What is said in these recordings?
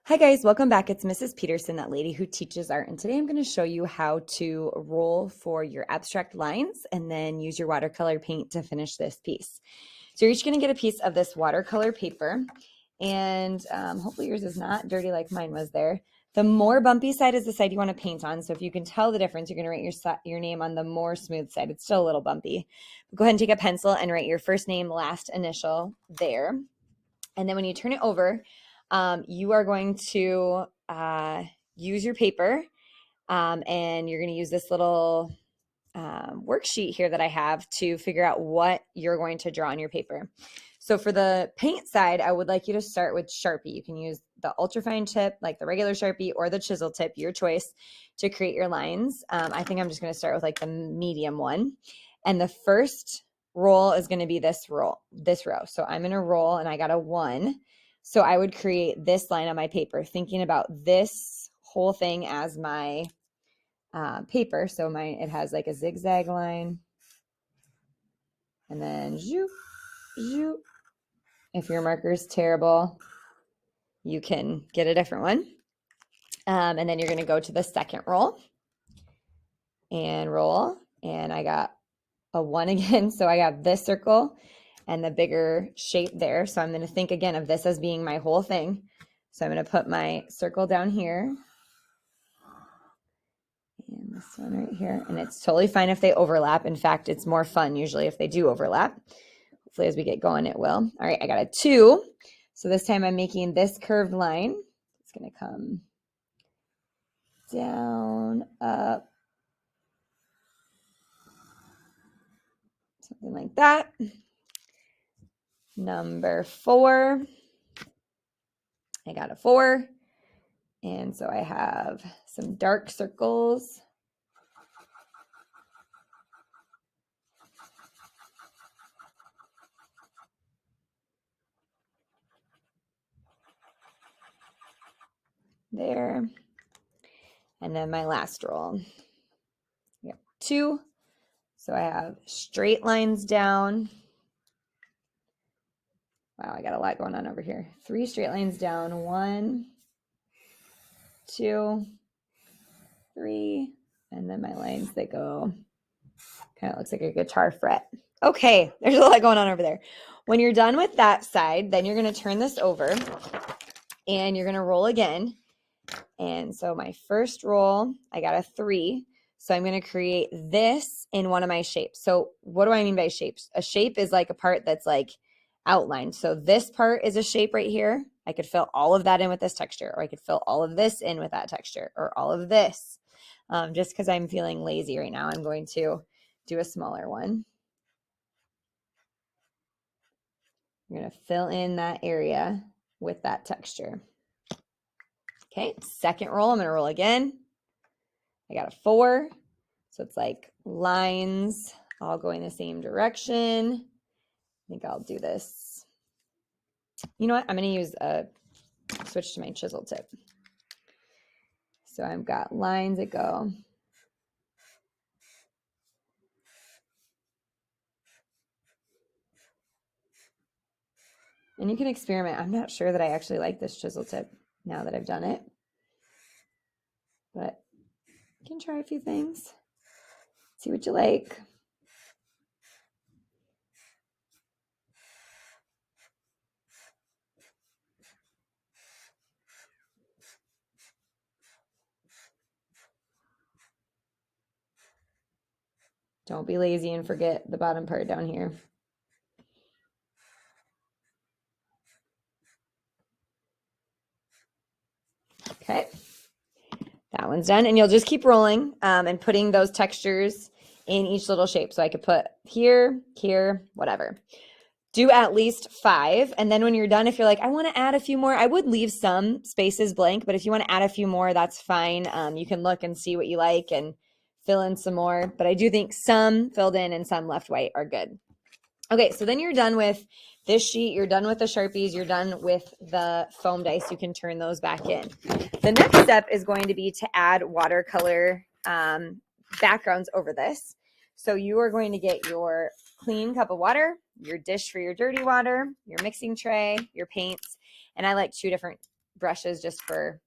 Hi guys, welcome back. It's Mrs. Peterson, that lady who teaches art, and today I'm going to show you how to roll for your abstract lines and then use your watercolor paint to finish this piece. So you're each going to get a piece of this watercolor paper, and hopefully yours is not dirty like mine was there. The more bumpy side is the side you want to paint on, so if you can tell the difference, you're going to write your name on the more smooth side. It's still a little bumpy. Go ahead and take a pencil and write your first name, last initial there, and then when you turn it over, you are going to use your paper, and you're going to use this little worksheet here that I have to figure out what you're going to draw on your paper. So for the paint side, I would like you to start with Sharpie. You can use the ultrafine tip, like the regular Sharpie, or the chisel tip, your choice, to create your lines. I think I'm just going to start with like the medium one. And the first roll is going to be this row. So I'm going to roll, and I got a 1. So I would create this line on my paper, thinking about this whole thing as my paper. So it has like a zigzag line, and then zoop, zoop. If your marker is terrible, you can get a different one. And then you're going to go to the second roll and roll. And I got a 1 again. So I got this circle and the bigger shape there. So I'm going to think again of this as being my whole thing. So I'm going to put my circle down here and this one right here. And it's totally fine if they overlap. In fact, it's more fun usually if they do overlap. Hopefully as we get going, it will. All right, I got a 2. So this time I'm making this curved line. It's going to come down, up, something like that. Number 4, I got a 4. And so I have some dark circles. There. And then my last roll. Yep, 2. So I have straight lines down. Wow, I got a lot going on over here. 3 straight lines down. 1, 2, 3. And then my lines that go, kind of looks like a guitar fret. Okay, there's a lot going on over there. When you're done with that side, then you're going to turn this over and you're going to roll again. And so my first roll, I got a 3. So I'm going to create this in one of my shapes. So what do I mean by shapes? A shape is like a part that's like outlined. So this part is a shape right here. I could fill all of that in with this texture, or I could fill all of this in with that texture, or all of this. Just because I'm feeling lazy right now, I'm going to do a smaller one. You're going to fill in that area with that texture. Okay, second roll, I'm going to roll again. I got a 4. So it's like lines all going the same direction. I think I'll do this. You know what? I'm going to switch to my chisel tip. So I've got lines that go. And you can experiment. I'm not sure that I actually like this chisel tip now that I've done it. But you can try a few things. See what you like. Don't be lazy and forget the bottom part down here. Okay, that one's done. And you'll just keep rolling and putting those textures in each little shape. So I could put here, here, whatever. Do at least 5. And then when you're done, if you're like, I want to add a few more, I would leave some spaces blank. But if you want to add a few more, that's fine. You can look and see what you like and fill in some more. But I do think some filled in and some left white are good. Okay, so then you're done with this sheet. You're done with the Sharpies. You're done with the foam dice. You can turn those back in. The next step is going to be to add watercolor backgrounds over this. So you are going to get your clean cup of water, your dish for your dirty water, your mixing tray, your paints, and I like 2 different brushes just for,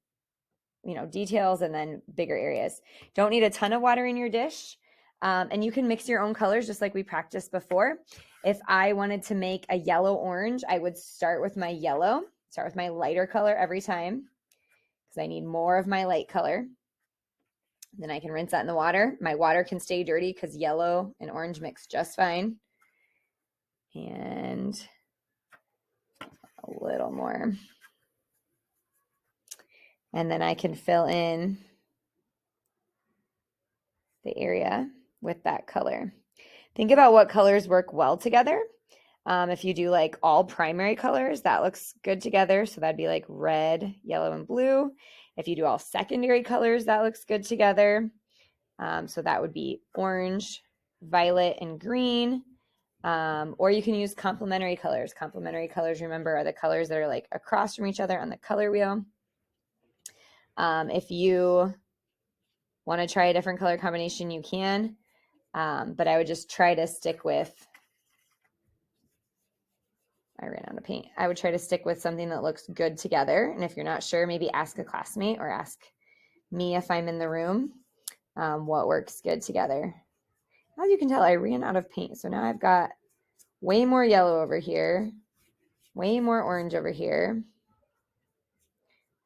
details and then bigger areas. Don't need a ton of water in your dish. And you can mix your own colors just like we practiced before. If I wanted to make a yellow orange, I would start with my yellow, start with my lighter color every time because I need more of my light color. Then I can rinse that in the water. My water can stay dirty because yellow and orange mix just fine. And a little more. And then I can fill in the area with that color. Think about what colors work well together. If you do like all primary colors, that looks good together. So that'd be like red, yellow, and blue. If you do all secondary colors, that looks good together. So that would be orange, violet, and green. Or you can use complementary colors. Complementary colors, remember, are the colors that are like across from each other on the color wheel. If you want to try a different color combination, you can. But I would just try to stick with, I ran out of paint. I would try to stick with something that looks good together. And if you're not sure, maybe ask a classmate or ask me if I'm in the room, what works good together. As you can tell, I ran out of paint. So now I've got way more yellow over here, way more orange over here.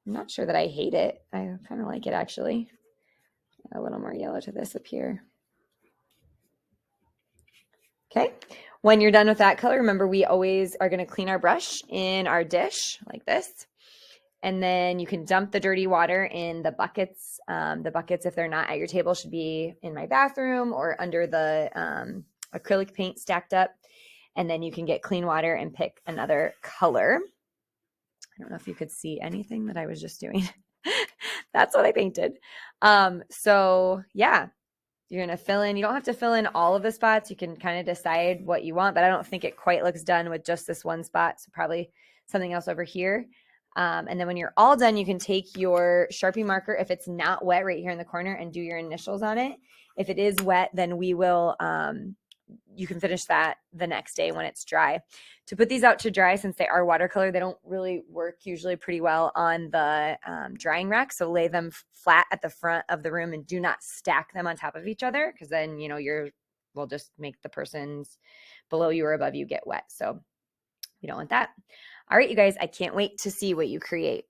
I'm not sure that I hate it. I kind of like it actually. A little more yellow to this up here. Okay. When you're done with that color, remember we always are going to clean our brush in our dish like this. And then you can dump the dirty water in the buckets. The buckets, if they're not at your table, should be in my bathroom or under the acrylic paint stacked up. And then you can get clean water and pick another color. I don't know if you could see anything that I was just doing. That's what I painted. So yeah, you're going to fill in. You don't have to fill in all of the spots. You can kind of decide what you want, but I don't think it quite looks done with just this one spot. So probably something else over here. And then when you're all done, you can take your Sharpie marker, if it's not wet, right here in the corner, and do your initials on it. If it is wet, then we will, you can finish that the next day when it's dry. To put these out to dry, since they are watercolor, they don't really work usually pretty well on the drying rack. So lay them flat at the front of the room and do not stack them on top of each other, because then, will just make the persons below you or above you get wet. So we don't want that. All right, you guys, I can't wait to see what you create.